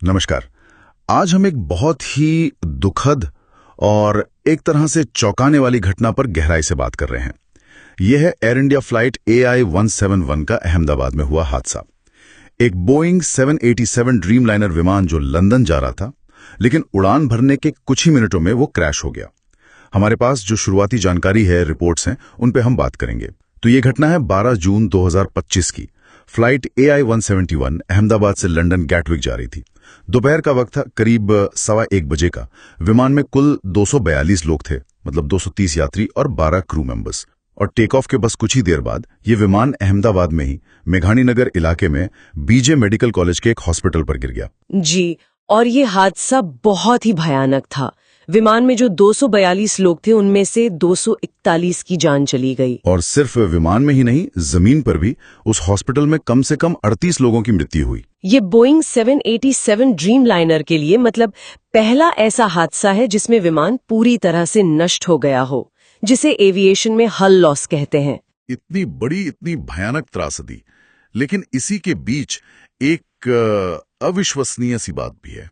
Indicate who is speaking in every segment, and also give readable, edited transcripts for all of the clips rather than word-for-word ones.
Speaker 1: नमस्कार। आज हम एक बहुत ही दुखद और एक तरह से चौंकाने वाली घटना पर गहराई से बात कर रहे हैं। यह है एयर इंडिया फ्लाइट AI-171 का अहमदाबाद में हुआ हादसा। एक बोइंग 787 ड्रीमलाइनर विमान जो लंदन जा रहा था, लेकिन उड़ान भरने के कुछ ही मिनटों में वो क्रैश हो गया। हमारे पास जो शुरुआती जानकारी है, रिपोर्ट्स हैं, उन पे हम बात करेंगे। तो ये घटना है 12 जून 2025 की। फ्लाइट AI-171 अहमदाबाद से लंदन गैटविक जा रही थी। दोपहर का वक्त था, करीब 1:15 बजे का। विमान में कुल 242 लोग थे, मतलब 230 यात्री और 12 क्रू मेंबर्स। और टेक ऑफ के बस कुछ ही देर बाद ये विमान अहमदाबाद में ही मेघानी नगर इलाके में बीजे मेडिकल कॉलेज के एक हॉस्पिटल पर गिर गया।
Speaker 2: जी, और ये हादसा बहुत ही भयानक था। विमान में जो 242 लोग थे, उनमें से 241 की जान चली गई।
Speaker 1: और सिर्फ विमान में ही नहीं, जमीन पर भी उस हॉस्पिटल में कम से कम 38 लोगों की मृत्यु हुई।
Speaker 2: ये बोइंग 787 ड्रीमलाइनर के लिए मतलब पहला ऐसा हादसा है जिसमें विमान पूरी तरह से नष्ट हो गया हो, जिसे एविएशन में हल लॉस कहते हैं।
Speaker 1: इतनी बड़ी, इतनी भयानक त्रासदी, लेकिन इसी के बीच एक अविश्वसनीय सी बात भी है।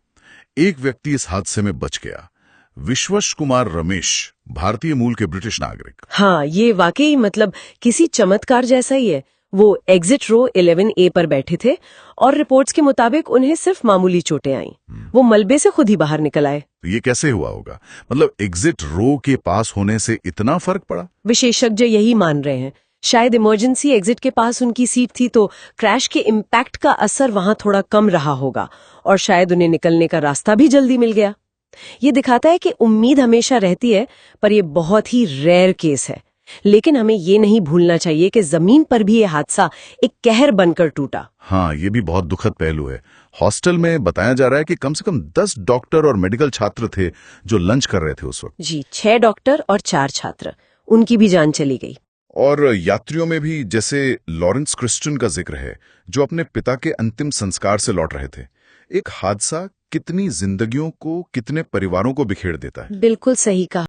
Speaker 1: एक व्यक्ति इस हादसे में बच गया, विश्वश कुमार रमेश, भारतीय मूल के ब्रिटिश नागरिक।
Speaker 2: हाँ, ये वाकई मतलब किसी चमत्कार जैसा ही है। वो एग्जिट रो 11A पर बैठे थे और रिपोर्ट्स के मुताबिक उन्हें सिर्फ मामूली चोटें आईं। वो मलबे से खुद ही बाहर निकल आए।
Speaker 1: तो ये कैसे हुआ होगा? मतलब एग्जिट रो के पास होने से इतना फर्क पड़ा?
Speaker 2: विशेषज्ञ यही मान रहे हैं। शायद इमरजेंसी एग्जिट के पास उनकी सीट थी, तो क्रैश के इम्पैक्ट का असर वहां थोड़ा कम रहा होगा और शायद उन्हें निकलने का रास्ता भी जल्दी मिल गया। ये दिखाता है कि उम्मीद हमेशा रहती है, पर यह बहुत ही रेयर केस है। लेकिन हमें ये नहीं भूलना चाहिए कि जमीन पर भी यह हादसा एक कहर बनकर टूटा।
Speaker 1: हाँ, ये भी बहुत दुखद पहलू है। हॉस्टल में बताया जा रहा है कि कम से कम 10 डॉक्टर और मेडिकल छात्र थे जो लंच कर रहे थे उस वक्त।
Speaker 2: जी, 6 डॉक्टर और 4 छात्र, उनकी भी जान चली गई।
Speaker 1: और यात्रियों में भी जैसे लॉरेंस क्रिस्टन का जिक्र है, जो अपने पिता के अंतिम संस्कार से लौट रहे थे। एक हादसा कितनी जिंदगियों को, कितने परिवारों को बिखेर देता है।
Speaker 2: बिल्कुल सही कहा।